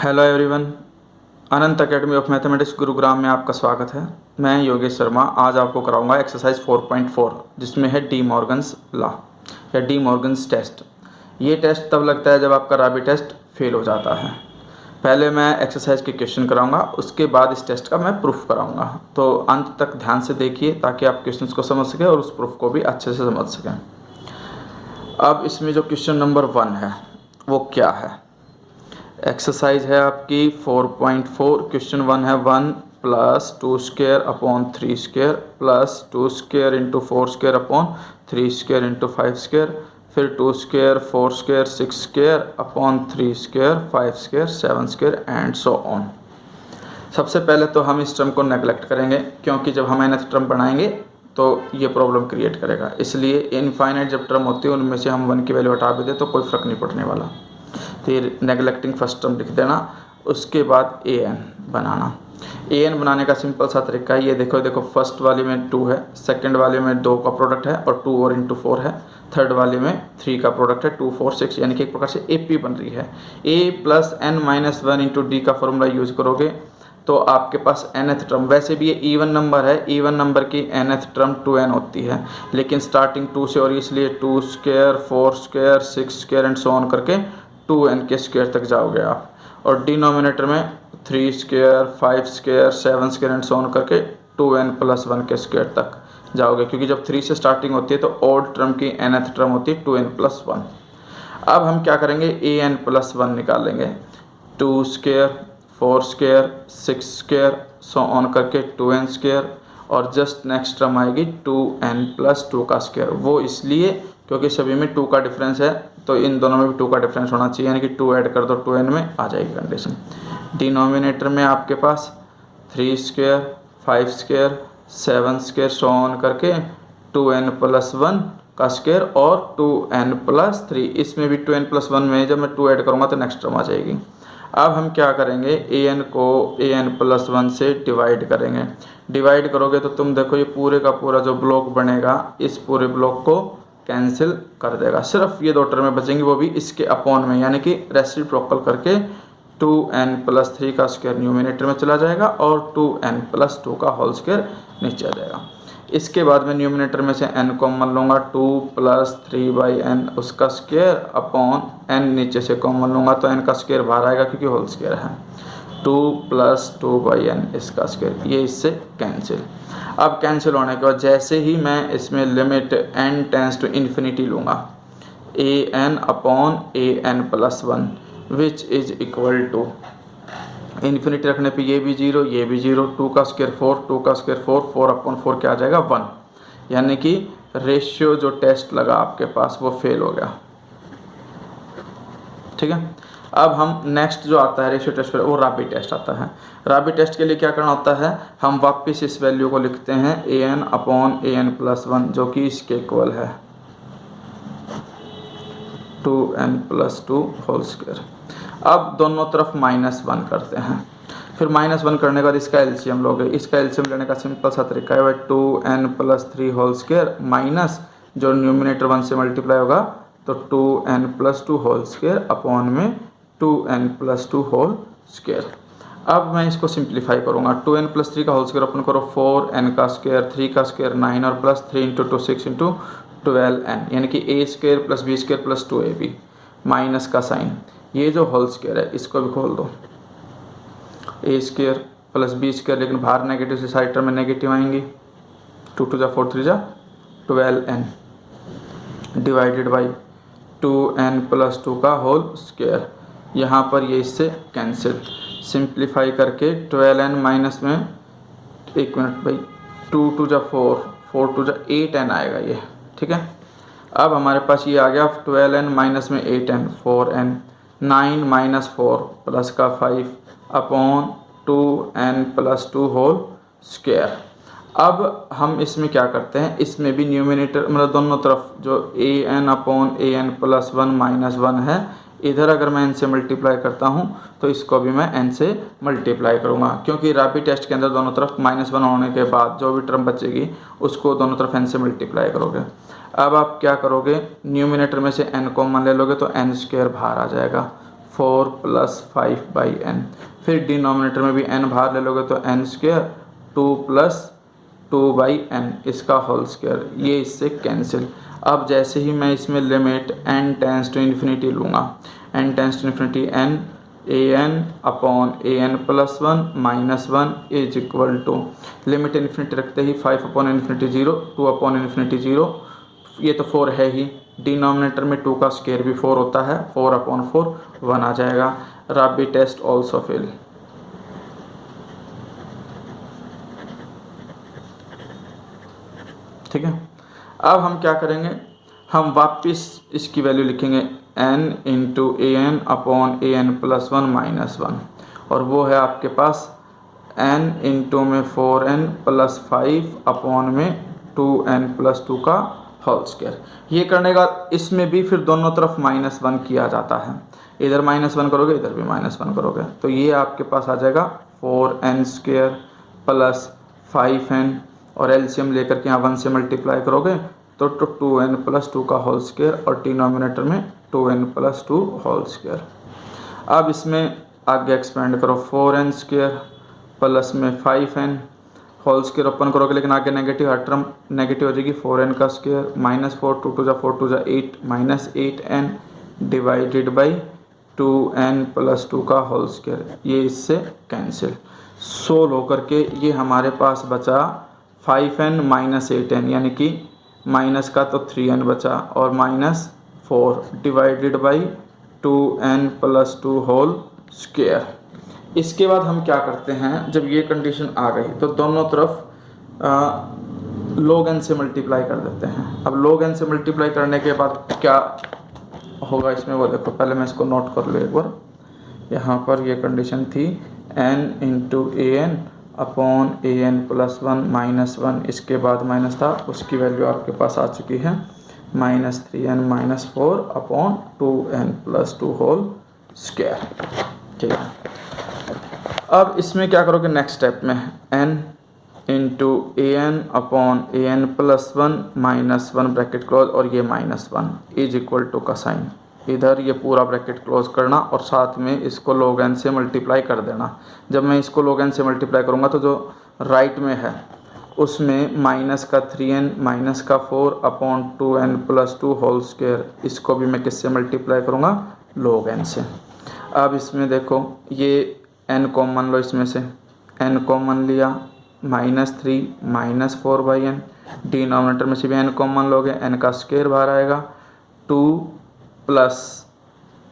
Hello everyone, Anant academy of mathematics Gurugram में आपका स्वागत है। मैं योगेश शर्मा आज आपको कराऊंगा एक्सरसाइज 4.4 जिसमें है डी मॉर्गन्स लॉ या डी मॉर्गन्स टेस्ट। ये टेस्ट तब लगता है जब आपका राबी टेस्ट फेल हो जाता है। पहले मैं एक्सरसाइज के क्वेश्चन कराऊंगा, उसके बाद इस टेस्ट का मैं प्रूफ कराऊंगा। तो अंत तक ध्यान से देखिए ताकि आप क्वेश्चन को समझ सकें और उस प्रूफ को भी अच्छे से समझ सकें। अब इसमें जो क्वेश्चन नंबर 1 है वो क्या है? एक्सरसाइज है आपकी 4.4। क्वेश्चन 1 है 1 plus 2 square upon 3 square plus 2 square into 4 square upon 3 square into 5 square, फिर 2 square 4 square 6 square upon 3 square 5 square 7 square and so on. सबसे पहले तो हम इस टर्म को नेगलेक्ट करेंगे क्योंकि जब हम nth टर्म बनाएंगे तो ये प्रॉब्लम क्रिएट करेगा। इसलिए इनफाइनाइट जब टर्म होती है उनमें से हम 1 की वैल्यू हटा भी दें तो कोई फ़र्क नहीं पड़ने वाला। फिर नेगलेक्टिंग फर्स्ट टर्म लिख देना, उसके बाद A N banana. A N बनाने का सिंपल सा तरीका है, ये देखो फर्स्ट वाले में 2 है, सेकंड वाले में 2 का प्रोडक्ट है और 2 और इंटू 4 है, थर्ड वाले में 3 का प्रोडक्ट है 2 4 6, यानी कि एक प्रकार से ए पी बन रही है। A plus n minus 1 into d का फॉर्मूला यूज़ करोगे तो आपके पास nth टर्म, वैसे भी ये इवन नंबर है, इवन नंबर की nth टर्म 2n होती है, लेकिन स्टार्टिंग 2 से और इसलिए 2 square 4 square 6 square and so on करके 2n के स्क्वायर तक जाओगे आप। और डिनोमिनेटर में 3 square 5 square 7 square and so on करके 2n प्लस 1 के स्क्वायर तक जाओगे, क्योंकि जब 3 से स्टार्टिंग होती है तो ऑड टर्म की nth टर्म होती है 2n प्लस 1। अब हम क्या करेंगे, an प्लस 1 निकालेंगे। 2 square 4 square 6 square so on करके 2n स्क्वायर, और जस्ट नेक्स्ट टर्म आएगी 2n प्लस 2 का स्क्वायर। वो इसलिए क्योंकि सभी में 2 का डिफरेंस है, तो इन दोनों में भी 2 का डिफरेंस होना चाहिए, यानी कि 2 ऐड कर दो 2n में आ जाएगी कंडीशन। डिनोमिनेटर में आपके पास 3 square 5 square 7 square so on करके 2n प्लस 1 का स्क्वायर और 2n प्लस 3, इसमें भी 2n प्लस 1 में जब मैं 2 ऐड करूँगा तो नेक्स्ट टर्म आ जाएगी। अब हम क्या करेंगे, an को an प्लस 1 से डिवाइड करेंगे। डिवाइड करोगे तो तुम देखो ये पूरे का पूरा जो ब्लॉक बनेगा इस पूरे ब्लॉक को कैंसिल कर देगा, सिर्फ ये 2 टर्में बचेंगी, वो भी इसके अपॉन में, यानी कि रेसिप्रोकल करके 2n प्लस 3 का स्क्वायर न्यूमिनेटर में चला जाएगा और 2n प्लस 2 का होल स्क्वायर नीचे आ जाएगा। इसके बाद मैं न्यूमिनेटर में से n कॉमन लूँगा, 2 प्लस 3/n उसका स्क्वायर अपॉन n नीचे से कॉमन लूँगा तो n का स्क्वायर बाहर आएगा क्योंकि होल स्क्वायर है। 2 प्लस 2/n इसका स्क्वायर, ये इससे कैंसिल। अब कैंसिल होने के बाद जैसे ही मैं इसमें limit n tends to infinity लूँगा, an upon an plus 1 which is equal to, infinity रखने पे ये भी 0 ये भी 0, 2 का स्क्वायर 4 2 का स्क्वायर 4 4 अपॉन 4 क्या आ जाएगा 1, यानी कि रेशियो जो टेस्ट लगा आपके पास वो फेल हो गया। ठीक है, अब हम नेक्स्ट जो आता है रेशियो टेस्ट पर वो राबी टेस्ट आता है। राबी टेस्ट के लिए क्या करना होता है, हम वापस इस वैल्यू को लिखते हैं an अपॉन an प्लस 1 जो कि इसके इक्वल है 2n प्लस 2 होल स्क्वायर। अब दोनों तरफ -1 करते हैं, फिर -1 करने के बाद इसका एलसीएम लोगे। इसका एलसीएम लेने का सिंपल सा तरीका है, 2n plus 3 whole square minus जो न्यूमिनेटर 1 से मल्टीप्लाई होगा तो 2n plus 2 whole square upon में 2n प्लस 2 होल स्क्वायर। अब मैं इसको सिंप्लीफाई करूँगा, 2n प्लस 3 का होल स्क्वायर अपन करो 4n का स्क्वायर 3 का स्क्वायर 9 और प्लस 3 इंटू 2 6 इंटू 12n, यानी कि a square plus b square plus 2ab, minus का साइन, ये जो होल स्क्वायर है इसको भी खोल दो, a square plus b square, लेकिन बाहर नेगेटिव से साइड टर्म में नेगेटिव आएंगी, 2 2 जा 4 3 जा 12n divided by 2n plus 2 का होल स्क्वायर। यहाँ पर ये इससे कैंसिल, सिंप्लीफाई करके 12n माइनस में 1 मिनट भाई 2 2 जा 4 4 2 जा 8n आएगा ये। ठीक है, अब हमारे पास ये आ गया 12n माइनस में 8n 4n 9 माइनस 4 प्लस का 5 upon 2n plus 2 whole square. अब हम इसमें क्या करते हैं, इसमें भी न्यूमिनेटर मतलब दोनों तरफ जो an upon an plus 1 minus 1 है, इधर अगर मैं n से मल्टीप्लाई करता हूँ तो इसको भी मैं n से मल्टीप्लाई करूँगा, क्योंकि राबी टेस्ट के अंदर दोनों तरफ -1 होने के बाद जो भी टर्म बचेगी उसको दोनों तरफ n से मल्टीप्लाई करोगे। अब आप क्या करोगे, न्यूमिनेटर में से n कॉमन ले लोगे तो n स्क्वायर बाहर आ जाएगा, 4 प्लस 5/n। फिर डिनोमिनेटर में भी n बाहर ले लोगे तो n स्क्वायर 2 प्लस 2/n इसका होल स्क्वायर, ये इससे कैंसिल। अब जैसे ही मैं इसमें limit n tends to infinity लूँगा, n tends to infinity n an upon an plus 1 minus 1 is equal to limit infinity रखते ही 5 अपॉन इन्फिनिटी 0, 2 अपॉन इन्फिनिटी 0, ये तो 4 है ही, डिनोमिनेटर में 2 का स्क्वायर भी 4 होता है, 4 अपॉन 4 1 आ जाएगा। राबी टेस्ट ऑल्सो फेल। ठीक है, अब हम क्या करेंगे, हम वापस इसकी वैल्यू लिखेंगे n into a n upon a n plus 1 minus 1, और वो है आपके पास n इंटू में 4n प्लस 5 अपॉन में 2n प्लस 2 का होल स्क्वायर। ये करने का इसमें भी फिर दोनों तरफ -1 किया जाता है, इधर -1 करोगे इधर भी -1 करोगे, तो ये आपके पास आ जाएगा 4n स्क्वायर प्लस 5n, और एलसीएम लेकर के यहाँ 1 से मल्टीप्लाई करोगे तो 2n प्लस 2 का होल स्क्वायर, और डिनोमिनेटर में 2n प्लस 2 होल स्क्वायर। अब इसमें आगे एक्सपेंड करो, 4n स्क्वायर प्लस में 5n होल स्क्वायर ओपन करोगे, लेकिन आगे नेगेटिव, हर टर्म नेगेटिव हो जाएगी, 4n का स्क्वायर माइनस 4 2 जा 4 2 जा 8 minus 8n divided by 2n plus 2 का होल स्क्वायर, ये इससे कैंसिल। सोल्व होकर के ये हमारे पास बचा 5n माइनस 8n, यानी कि माइनस का तो 3n बचा, और minus 4 divided by 2n plus 2 whole square. इसके बाद हम क्या करते हैं, जब ये कंडीशन आ गई तो दोनों तरफ log n से मल्टीप्लाई कर देते हैं। अब log n से मल्टीप्लाई करने के बाद क्या होगा इसमें वो देखो, पहले मैं इसको नोट कर लूँ एक बार। यहाँ पर ये कंडीशन थी n into a n upon a n plus 1 minus 1, इसके बाद माइनस था, उसकी वैल्यू आपके पास आ चुकी है -3n minus 4 upon 2n plus 2 whole square. ठीक है, अब इसमें क्या करोगे, नेक्स्ट स्टेप में n into a n upon a n plus 1 minus 1 bracket close, और ये -1 इज इक्वल टू का साइन, इधर ये पूरा ब्रैकेट क्लोज करना और साथ में इसको log n से मल्टीप्लाई कर देना। जब मैं इसको log n से मल्टीप्लाई करूँगा तो जो राइट में है उसमें माइनस का 3n माइनस का 4 upon 2n plus 2 whole square, इसको भी मैं किससे मल्टीप्लाई करूँगा, log n से। अब इसमें देखो ये n कॉमन लो, इसमें से n कॉमन लिया, -3 माइनस 4/n, डिनोमिनेटर में से भी n कॉमन लोगे, n का स्क्वायर बाहर आएगा, 2 प्लस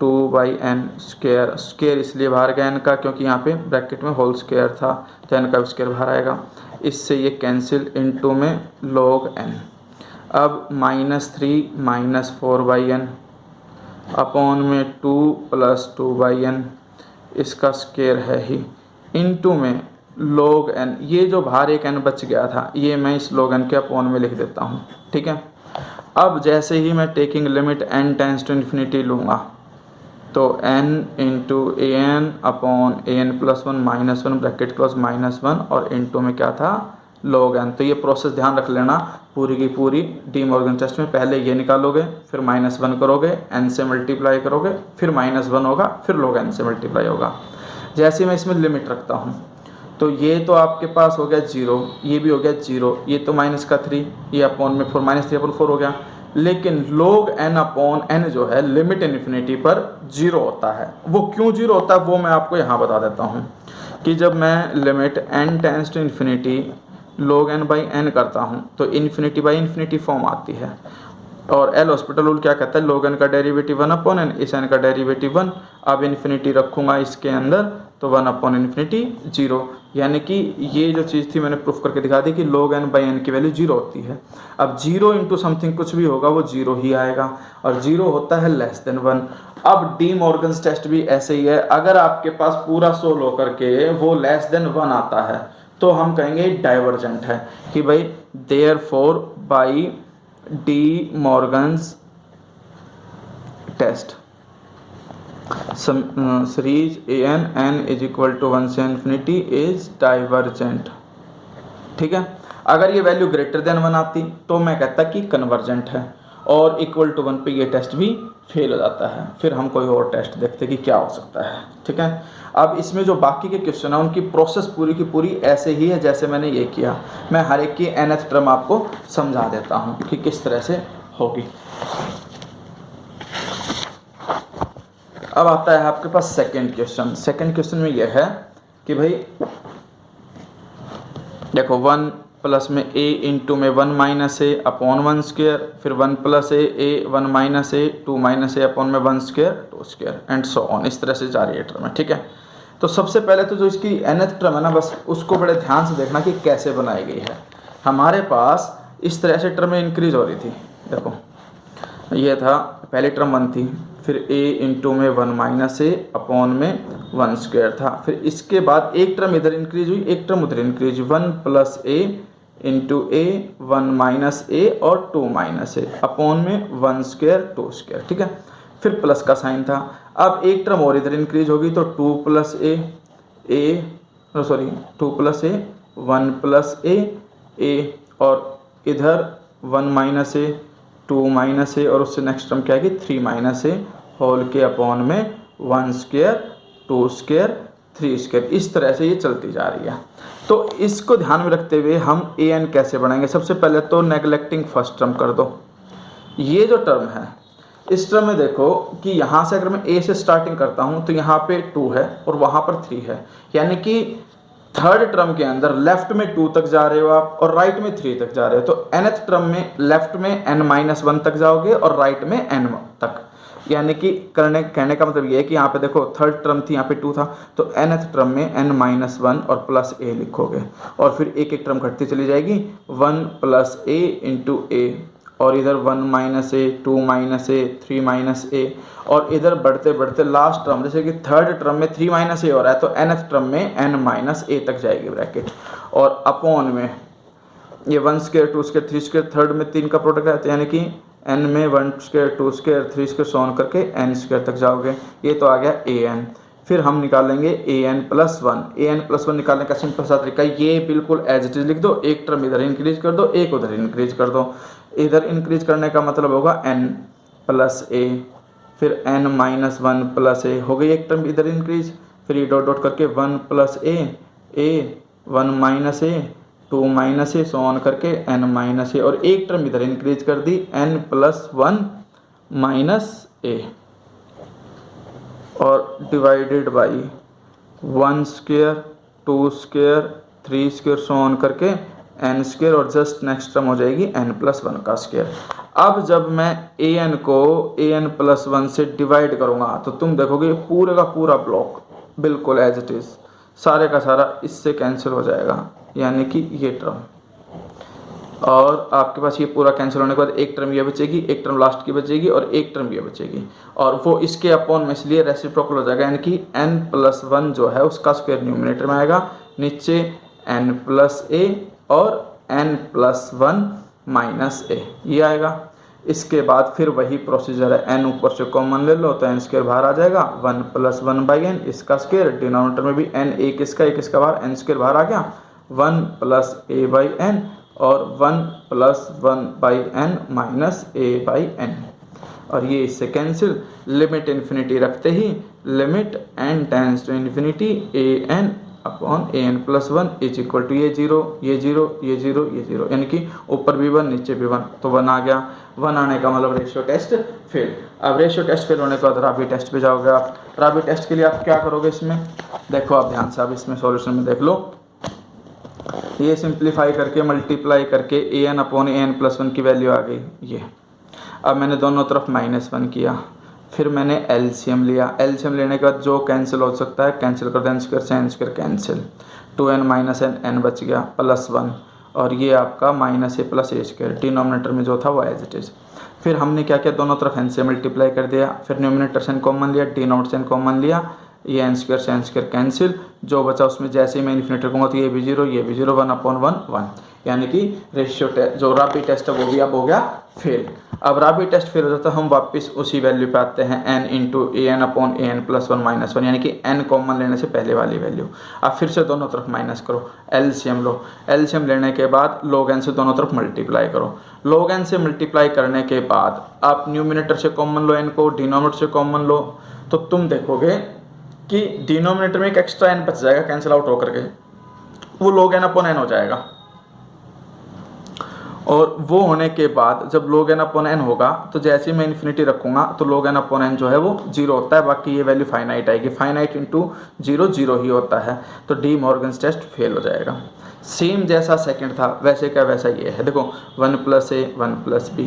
2/n स्क्वायर, स्क्वायर इसलिए बाहर गया n का क्योंकि यहाँ पे ब्रैकेट में होल स्क्वायर था, तो n का स्क्वायर बाहर आएगा, इससे ये कैंसिल, इनटू में log n। अब -3 माइनस 4/n अपॉन में 2 प्लस 2/n, इसका स्क्वायर है ही, इनटू में log n, ये जो बाहर एक n बच गया था ये मैं इस log n के अपॉन में लिख देता हूँ। ठीक है, अब जैसे ही मैं taking limit n tends to infinity लूँगा तो n into a n upon a n plus 1 minus 1 bracket close -1, और इनटू में क्या था, log n। तो ये प्रोसेस ध्यान रख लेना पूरी की पूरी, डी मॉर्गन टेस्ट में पहले ये निकालोगे, फिर -1 करोगे, n से मल्टीप्लाई करोगे, फिर -1 होगा, फिर log n से मल्टीप्लाई होगा। जैसे मैं इसमें लिमिट रखता हूँ तो ये तो आपके पास हो गया 0, ये भी हो गया 0, ये तो -3, ये अपॉन में 4 -3 अपॉन 4 हो गया, लेकिन log n अपॉन n जो है लिमिट इन्फिनिटी पर 0 होता है। वो क्यों 0 होता है वो मैं आपको यहाँ बता देता हूँ कि जब मैं limit n tends to infinity log n by n करता हूँ तो इन्फिनिटी बाई इन्फिनिटी फॉर्म आती है, और एल हॉस्पिटल रूल क्या कहता है, log n का डेरिवेटिव 1 अपॉन n, इस n का डेरिवेटिव 1, अब इन्फिनिटी रखूँगा इसके अंदर तो 1 अपॉन इन्फिनिटी 0, यानी कि ये जो चीज़ थी मैंने प्रूफ करके दिखा दी कि log n बाई n की वैल्यू 0 होती है। अब 0 इंटू समथिंग कुछ भी होगा वो 0 ही आएगा, और 0 होता है लेस देन 1। अब डी मॉर्गन्स टेस्ट भी ऐसे ही है, अगर आपके पास पूरा सोल्व होकर के वो लेस देन 1 आता है तो हम कहेंगे डाइवर्जेंट है, कि भाई therefore by De Morgan's test series an is equal to 1 से इन्फिनिटी इज डाइवर्जेंट। ठीक है, अगर ये वैल्यू ग्रेटर देन 1 आती तो मैं कहता कि कन्वर्जेंट है, और इक्वल टू 1 पे ये टेस्ट भी फेल हो जाता है। फिर हम कोई और टेस्ट देखते कि क्या हो सकता है। ठीक है, अब इसमें जो बाकी के क्वेश्चन है उनकी प्रोसेस पूरी की पूरी ऐसे ही है जैसे मैंने ये किया। मैं हर एक की nth टर्म आपको समझा देता हूँ कि किस तरह से होगी। अब आता है आपके पास सेकंड क्वेश्चन। सेकंड क्वेश्चन में यह है कि भाई देखो 1 प्लस में a इंटू में 1 माइनस ए अपॉन 1 स्क्वेयर, फिर 1 प्लस ए 1 माइनस ए 2 माइनस ए अपॉन में 1 square 2 square and so on, इस तरह से जारी है टर्म है। ठीक है, तो सबसे पहले तो जो इसकी nth टर्म है ना, बस उसको बड़े ध्यान से देखना कि कैसे बनाई गई है। हमारे पास इस तरह से टर्म इंक्रीज हो रही थी। देखो ये था, पहली टर्म 1 थी, फिर a इंटू में 1 माइनस ए अपॉन में 1 स्क्वायर था, फिर इसके बाद एक टर्म इधर इंक्रीज हुई, एक टर्म उधर इंक्रीज हुई, 1 प्लस ए इंटू ए 1 माइनस ए और 2 माइनस ए अपॉन में 1 स्क्वायर 2 स्क्वायर। ठीक है, फिर प्लस का साइन था। अब एक टर्म और इधर इंक्रीज होगी तो 2 प्लस ए 2 प्लस ए 1 प्लस ए और इधर 1 माइनस ए 2 माइनस ए और उससे नेक्स्ट टर्म क्या है कि 3 माइनस ए होल के अपॉन में 1 स्क्वायर 2 स्क्वायर 3 स्क्वायर, इस तरह से ये चलती जा रही है। तो इसको ध्यान में रखते हुए हम ए एन कैसे बनाएंगे। सबसे पहले तो नेगलेक्टिंग फर्स्ट टर्म कर दो। ये जो टर्म है इस टर्म में देखो कि यहाँ से अगर मैं ए से स्टार्टिंग करता हूँ तो यहाँ पे 2 है और वहाँ पर 3 है, यानी कि थर्ड टर्म के अंदर लेफ्ट में 2 तक जा रहे हो आप और राइट में 3 तक जा रहे हो। तो nth टर्म में लेफ्ट में n-1 तक जाओगे और राइट में n तक, यानी कि कहने का मतलब ये है कि यहाँ पे देखो थर्ड टर्म थी, यहाँ पे 2 था, तो nth टर्म में n-1 और प्लस a लिखोगे और फिर एक एक टर्म घटती चली जाएगी, 1 प्लस a इंटू ए और इधर 1 माइनस ए 2 माइनस ए 3 माइनस ए और इधर बढ़ते बढ़ते लास्ट टर्म जैसे कि थर्ड टर्म में 3 माइनस ए हो रहा है तो nth टर्म में n माइनस ए तक जाएगी ब्रैकेट और अपॉन में ये 1 स्क्वायर 2 स्क्वायर 3 स्क्वायर, थर्ड में 3 का प्रोडक्ट रहता है यानी कि n में 1 स्क्वायर 2 स्क्वायर 3 स्क्वायर सॉन करके n स्क्वायर तक जाओगे। ये तो आ गया an। फिर हम निकालेंगे an प्लस 1 निकालने का सिंपल सा तरीका ये बिल्कुल एज इट इज लिख दो, एक टर्म इधर इंक्रीज कर दो एक उधर इंक्रीज कर दो। इधर इंक्रीज करने का मतलब होगा n प्लस ए, फिर n माइनस 1 प्लस ए हो गई एक टर्म इधर इंक्रीज, फिर ये डॉट डॉट करके 1 plus A 1 minus A 2 minus A so on करके n माइनस ए और एक टर्म इधर इंक्रीज कर दी n प्लस 1 माइनस ए और divided by 1 square 2 square 3 square so on करके n स्क्वायर और जस्ट नेक्स्ट टर्म हो जाएगी n प्लस 1 का स्क्वायर। अब जब मैं an को an प्लस 1 से डिवाइड करूँगा तो तुम देखोगे पूरे का पूरा ब्लॉक बिल्कुल एज इट इज़ सारे का सारा इससे कैंसिल हो जाएगा, यानी कि ये टर्म और आपके पास ये पूरा कैंसिल होने के बाद एक टर्म ये बचेगी, एक टर्म लास्ट की बचेगी और एक टर्म ये बचेगी और वो इसके अपॉन में इसलिए रेसिप्रोकल हो जाएगा, यानी कि n प्लस 1 जो है उसका स्क्वायर न्यूमिनेटर में आएगा, नीचे n प्लस ए और n प्लस 1 माइनस ए ये आएगा। इसके बाद फिर वही प्रोसीजर है, n ऊपर से कॉमन ले लो तो n स्क्वायर बाहर आ जाएगा, 1 प्लस 1 बाई n इसका स्क्वायर, डिनोमिनेटर में भी n एक इसका बाहर n स्क्वायर बाहर आ गया, 1 प्लस ए बाई n और 1 plus 1 by n minus a by n और ये इससे कैंसिल। लिमिट इन्फिनिटी रखते ही limit n tends to infinity a n upon a n plus 1 is equal to ये जीरो ये जीरो ये जीरो ये जीरो, यानी कि ऊपर भी 1 नीचे भी 1 तो 1 आ गया। 1 आने का मतलब रेशियो टेस्ट फेल। अब रेशियो टेस्ट फेल होने के बाद राबी टेस्ट पे जाओगे आप। राबी टेस्ट के लिए आप क्या करोगे, इसमें देखो आप ध्यान से, आप इसमें सॉल्यूशन में देख लो, ये सिंप्लीफाई करके मल्टीप्लाई करके ए n upon a n plus 1 की वैल्यू आ गई ये। अब मैंने दोनों तरफ -1 किया, फिर मैंने एलसीएम लिया, एलसीएम लेने के बाद जो कैंसिल हो सकता है कैंसिल कर दो, एन स्क्वायर से n square cancel, 2n minus n n बच गया प्लस 1 और ये आपका minus a plus a square, denominator में जो था वो एज इट इज़। फिर हमने क्या किया, दोनों तरफ एन से मल्टीप्लाई कर दिया, फिर न्यूमिनेटर से एन कॉमन लिया, डिनोमिनेटर से एन कॉमन लिया, ये एन स्क्वायर से एन स्क्वायर कैंसिल, जो बचा उसमें जैसे ही मैं इन्फिनेटर कहूँगा तो ये भी जीरो ये भी जीरो, 1 अपॉन 1 1, यानी कि रेशियो जो राबी टेस्ट है वो भी अब हो गया फेल। अब राबी टेस्ट फेल हो जाता है, हम वापस उसी वैल्यू पे आते हैं n into a n upon a n plus 1 minus 1, यानी कि n कॉमन लेने से पहले वाली वैल्यू। अब फिर से दोनों तरफ माइनस करो, एलसीएम लो, एलसीएम लेने के बाद log n से दोनों तरफ मल्टीप्लाई करो, log n से मल्टीप्लाई करने के बाद आप न्यूमिनेटर से कॉमन लो n को, डिनोमिनेटर से कॉमन लो, तो तुम देखोगे कि डिनोमिनेटर में एक एक्स्ट्रा n बच जाएगा कैंसिल आउट होकर के, वो log n अपॉन n हो जाएगा। और वो होने के बाद जब log n अपॉन n होगा तो जैसे ही मैं इन्फिनिटी रखूंगा तो log n अपॉन n जो है वो 0 होता है, बाकी ये वैल्यू फाइनाइट आएगी। फाइनाइट इंटू 0 0 ही होता है, तो डी मॉर्गन्स टेस्ट फेल हो जाएगा। सेम जैसा सेकंड था वैसे का वैसा ये है। देखो 1 + a 1 + b,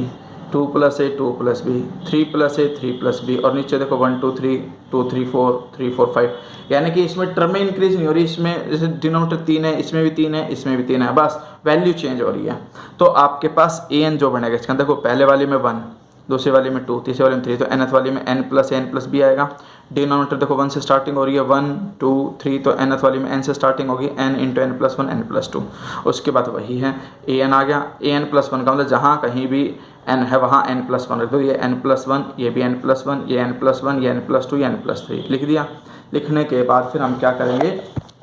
2 + a 2 + b, 3 + a 3 + b, और नीचे देखो 1 2 3 2 3 4 3 4 5, यानी कि इसमें टर्म में इंक्रीज नहीं हो रही। इसमें जैसे डिनोमिनेटर 3 है, इसमें भी 3 है, इसमें भी 3 है, बस वैल्यू चेंज हो रही है। तो आपके पास an जो बनेगा इसका, देखो पहले वाले में 1, दूसरे वाले में 2, तीसरे वाले में 3, तो nth वाले में n + a n + b आएगा। डिनोमिनेटर देखो 1 से स्टार्टिंग हो रही है, 1 2 3, तो nth वाली में n से स्टार्टिंग होगी, n × n + 1 n + 2। उसके बाद वही है an आ गया। an + 1 का मतलब जहाँ कहीं भी n है वहाँ n + 1 रख दो। ये n + 1, ये भी n + 1, ये n + 1, ये n + 2, ये n + 3 लिख दिया। लिखने के बाद फिर हम क्या करेंगे,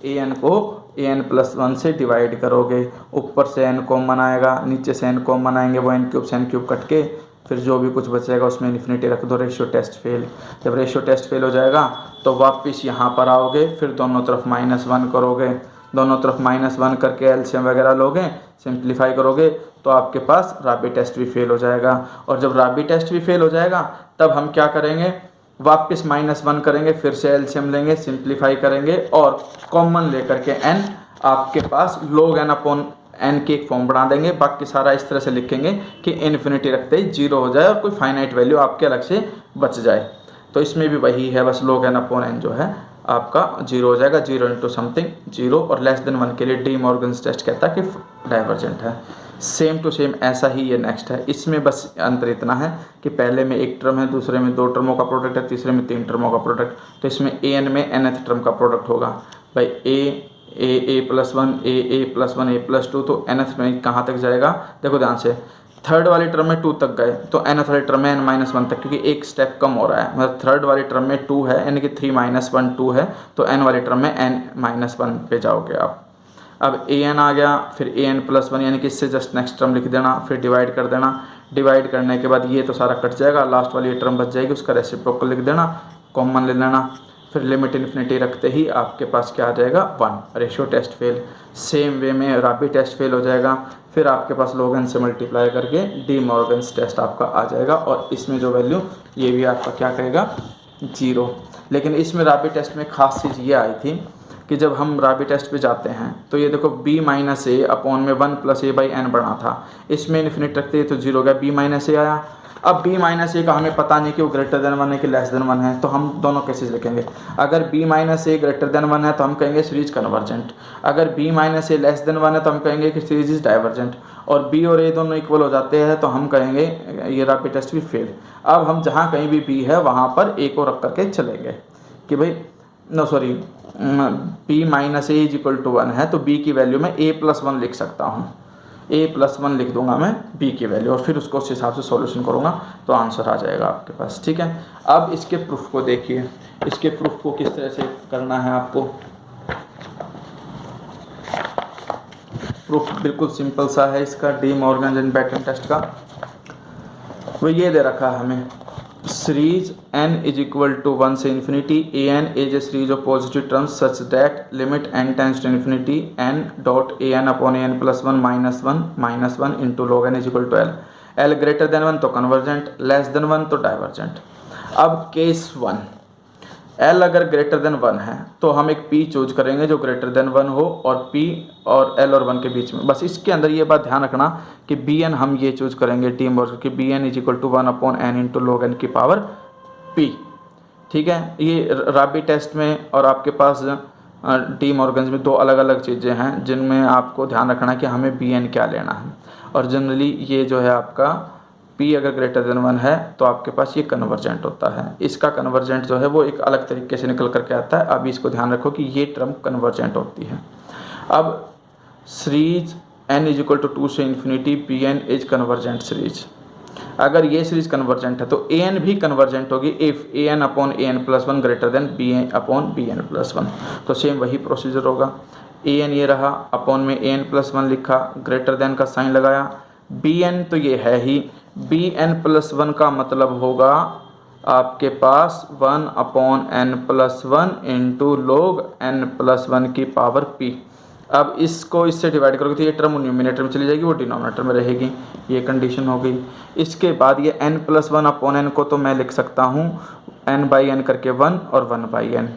an को an + 1 से डिवाइड करोगे, ऊपर से n कॉमन आएगा, नीचे से n कॉमन आएंगे, वो n³ से n³ कट के फिर जो भी कुछ बचेगा उसमें इन्फिनिटी रख दो। Ratio test fail. जब रेशियो टेस्ट फेल हो जाएगा तो वापस यहाँ पर आओगे, फिर दोनों तरफ -1 करोगे, दोनों तरफ -1 करके एलसीएम वगैरह लोगे, सिंप्लीफाई करोगे तो आपके पास राबी टेस्ट भी फेल हो जाएगा। और जब राबी टेस्ट भी फेल हो जाएगा तब हम क्या करेंगे, वापस -1 करेंगे, फिर से एलसीएम लेंगे, सिंप्लीफाई करेंगे और कॉमन लेकर के n आपके पास log n अपॉन n की एक फॉर्म बना देंगे। बाकी सारा इस तरह से लिखेंगे कि इन्फिनिटी रखते ही 0 हो जाए और कोई फाइनाइट वैल्यू आपके अलग से बच जाए। तो इसमें भी वही है, बस log n अपॉन n जो है आपका 0 हो जाएगा, 0 × समथिंग 0, और <1 के लिए डी मॉर्गन्स टेस्ट कहता है कि डाइवर्जेंट है। सेम टू सेम ऐसा ही ये नेक्स्ट है। इसमें बस अंतर इतना है कि पहले में एक टर्म है, दूसरे में 2 टर्मों का प्रोडक्ट है, तीसरे में 3 टर्मों का प्रोडक्ट। तो इसमें an में nth टर्म का प्रोडक्ट होगा भाई a + 1 a + 1 a + 2, तो nth में कहाँ तक जाएगा, देखो ध्यान से, थर्ड वाली टर्म में 2 तक गए तो nth वाली टर्म में n-1 तक, क्योंकि एक स्टेप कम हो रहा है। मतलब थर्ड वाली टर्म में 2 है, यानी कि 3 - 1 2 है, तो n वाली टर्म में n-1 पे जाओगे आप। अब an आ गया, फिर an + 1, यानी कि इससे जस्ट नेक्स्ट टर्म लिख देना, फिर डिवाइड कर देना। डिवाइड करने के बाद ये तो सारा कट जाएगा, लास्ट वाली टर्म बच जाएगी, उसका रेसिप्रोकल लिख देना, कॉमन ले लेना, फिर लिमिट इन्फिनिटी रखते ही आपके पास क्या आ जाएगा 1। Ratio test fail. Same way में राबी टेस्ट फेल हो जाएगा, फिर आपके पास log n से मल्टीप्लाई करके डी मॉर्गन्स टेस्ट आपका आ जाएगा, और इसमें जो वैल्यू ये भी आपका क्या कहेगा 0। लेकिन इसमें राबी टेस्ट में खास चीज़ ये आई थी कि जब हम राबी टेस्ट पे जाते हैं तो ये देखो b - a अपॉन में 1 + a/n बना था, इसमें इन्फिनिटी रखते तो 0 गया, b - a आया। अब b - a का हमें पता नहीं कि वो >1 है कि <1 है, तो हम दोनों केसेस लिखेंगे। अगर b - a >1 है तो हम कहेंगे सीरीज कन्वर्जेंट, अगर b - a <1 है तो हम कहेंगे कि सीरीज इज डाइवर्जेंट, और b और a दोनों इक्वल हो जाते हैं तो हम कहेंगे ये राबी टेस्ट भी फेल। अब हम जहाँ कहीं भी b है वहाँ पर a को रख करके चलेंगे कि भाई b - a = 1 है, तो b की वैल्यू में a + 1 लिख सकता हूँ, a + 1 लिख दूंगा मैं b की वैल्यू, और फिर उसको उस हिसाब से सॉल्यूशन करूँगा तो आंसर आ जाएगा आपके पास। ठीक है, अब इसके प्रूफ को देखिए, इसके प्रूफ को किस तरह से करना है आपको। प्रूफ बिल्कुल सिंपल सा है इसका, De Morgan's and pattern test का। वो ये दे रखा है हमें, सीरीज n = 1 से infinity an is a series of positive terms such that limit n tends to infinity n dot an upon an + 1 - 1 into log n = l। l > 1 तो convergent, <1 तो divergent. अब केस 1, l अगर >1 है तो हम एक p choose करेंगे जो >1 हो, और p और l और 1 के बीच में। बस इसके अंदर ये बात ध्यान रखना कि bn हम ये चूज करेंगे डी मॉर्गन कि bn = 1/n into log n की पावर p। ठीक है, ये राबी टेस्ट में और आपके पास डी मॉर्गन्स में 2 अलग अलग चीज़ें हैं जिनमें आपको ध्यान रखना है कि हमें bn क्या लेना है। और जनरली ये जो है आपका p अगर >1 है तो आपके पास ये कन्वर्जेंट होता है। इसका कन्वर्जेंट जो है वो एक अलग तरीके से निकल करके आता है। अभी इसको ध्यान रखो कि ये टर्म कन्वर्जेंट होती है। अब सीरीज n = 2 से infinity bn is convergent series. अगर ये सीरीज कन्वर्जेंट है तो an भी कन्वर्जेंट होगी if an upon an + 1 > bn upon bn + 1। तो सेम वही प्रोसीजर होगा, an ये रहा, अपॉन में an + 1 लिखा, ग्रेटर देन का साइन लगाया, बी एन तो ये है ही, बी एन प्लस वन का मतलब होगा आपके पास 1/n+1 इंटू log n+1 की पावर p। अब इसको इससे डिवाइड करोगे तो ये टर्म न्यूमिनेटर में चली जाएगी, वो डिनोमिनेटर में रहेगी, ये कंडीशन हो गई। इसके बाद ये n+1/n को तो मैं लिख सकता हूँ n/n करके 1 और 1/n।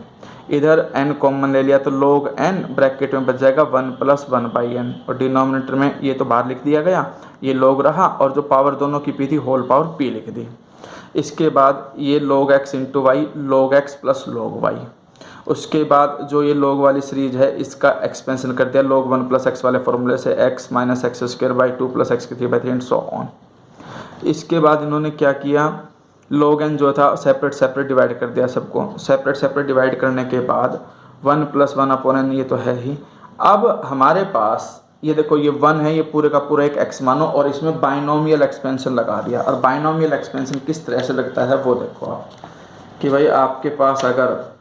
इधर n कॉमन ले लिया तो log n ब्रैकेट में बच जाएगा 1+1/n, और डिनोमिनेटर में ये तो बाहर लिख दिया गया, ये log रहा, और जो पावर दोनों की p थी होल पावर p लिख दी। इसके बाद ये log x into y, log x plus log y। उसके बाद जो ये log वाली सीरीज है इसका एक्सपेंशन कर दिया log 1+x वाले फॉर्मूले से, x minus x square by 2 plus x की 3/3 एंड सो ऑन। इसके बाद इन्होंने क्या किया, log n जो था सेपरेट सेपरेट डिवाइड कर दिया सबको, सेपरेट सेपरेट डिवाइड करने के बाद 1+1/n ये तो है ही। अब हमारे पास ये देखो ये 1 है, ये पूरे का पूरा एक x मानो, और इसमें बाइनोमियल एक्सपेंशन लगा दिया। और बाइनोमियल एक्सपेंशन किस तरह से लगता है वो देखो आप, कि भाई आपके पास अगर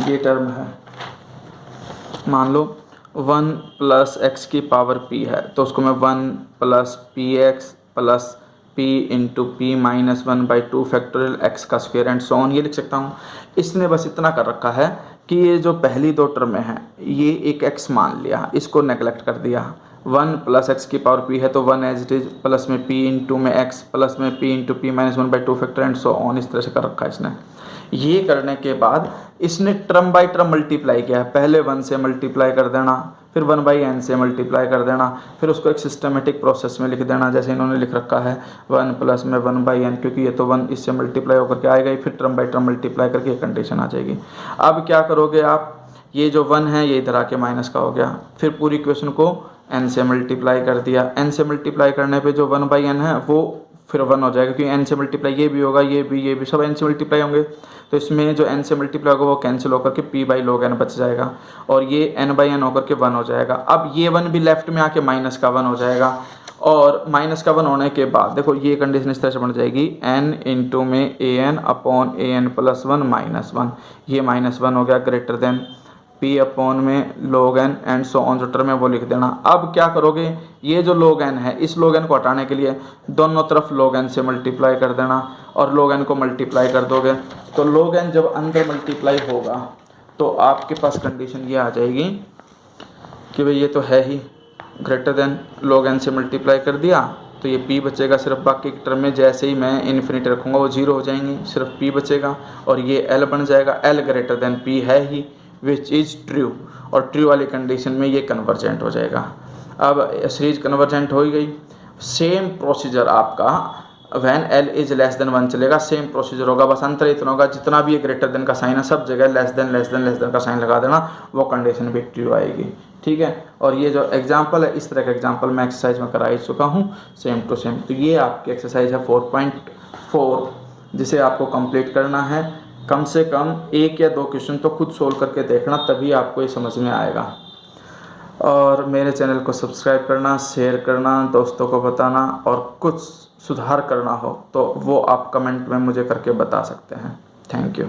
ये टर्म है, मान लो 1+x की पावर p है, तो उसको मैं 1+px plus p into P minus 1/2 factorial x का स्क्वायर एंड सो ऑन ये लिख सकता हूँ। इसने बस इतना कर रखा है कि ये जो पहली दो टर्म हैं ये एक x मान लिया, इसको नेगलेक्ट कर दिया। 1+x की पावर p है तो 1 एज इट इज, प्लस में p इंटू में x, प्लस में p into P minus 1/2 factor and so on, इस तरह से कर रखा है इसने। ये करने के बाद इसने टर्म बाई टर्म मल्टीप्लाई किया है, पहले 1 से मल्टीप्लाई कर देना, फिर 1/n से मल्टीप्लाई कर देना, फिर उसको एक सिस्टमेटिक प्रोसेस में लिख देना, जैसे इन्होंने लिख रखा है 1 प्लस में 1/n, क्योंकि ये तो 1 इससे मल्टीप्लाई होकर के आएगा ही, फिर टर्म बाई टर्म मल्टीप्लाई करके ये कंडीशन आ जाएगी। अब क्या करोगे आप, ये जो 1 है ये इधर आके माइनस का हो गया, फिर पूरी इक्वेशन को n से मल्टीप्लाई कर दिया, n से मल्टीप्लाई करने पे जो 1/n है वो फिर 1 हो जाएगा, क्योंकि n से मल्टीप्लाई ये भी होगा, ये भी सब n से मल्टीप्लाई होंगे, तो इसमें जो n से मल्टीप्लाई होगा वो कैंसिल होकर के p/log n बच जाएगा, और ये n/n होकर के 1 हो जाएगा। अब ये 1 भी लेफ्ट में आके माइनस का 1 हो जाएगा, और माइनस का 1 होने के बाद देखो ये कंडीशन इस तरह से बन जाएगी, n इंटू में an/an+1 -1, ये -1 हो गया ग्रेटर देन p अपॉन में log n and so on, जो टर्म है वो लिख देना। अब क्या करोगे, ये जो log n है इस log n को हटाने के लिए दोनों तरफ log n से मल्टीप्लाई कर देना, और log n को मल्टीप्लाई कर दोगे तो log n जब अंदर मल्टीप्लाई होगा तो आपके पास कंडीशन ये आ जाएगी कि भाई ये तो है ही ग्रेटर देन, log n से मल्टीप्लाई कर दिया तो ये p बचेगा सिर्फ, बाकी टर्म में जैसे ही मैं इन्फिनिटी रखूँगा वो 0 हो जाएंगी, सिर्फ p बचेगा, और ये l बन जाएगा, l ग्रेटर देन p है ही विच इज़ ट्रू, और ट्रू वाली कंडीशन में ये कन्वर्जेंट हो जाएगा। अब सीरीज कन्वर्जेंट हो ही गई। सेम प्रोसीजर आपका when l is less than 1 चलेगा, सेम प्रोसीजर होगा, बस अंतर इतना होगा जितना भी ये ग्रेटर देन का साइन है सब जगह लेस देन का साइन लगा देना, वो कंडीशन भी ट्रू आएगी। ठीक है, और ये जो एग्जांपल है इस तरह का एग्जांपल मैं एक्सरसाइज में करा ही चुका हूँ सेम टू सेम। तो ये आपकी एक्सरसाइज है 4.4, जिसे आपको कंप्लीट करना है। कम से कम 1 या 2 क्वेश्चन तो खुद सोल्व करके देखना, तभी आपको ये समझ में आएगा। और मेरे चैनल को सब्सक्राइब करना, शेयर करना, दोस्तों को बताना, और कुछ सुधार करना हो तो वो आप कमेंट में मुझे करके बता सकते हैं। Thank you.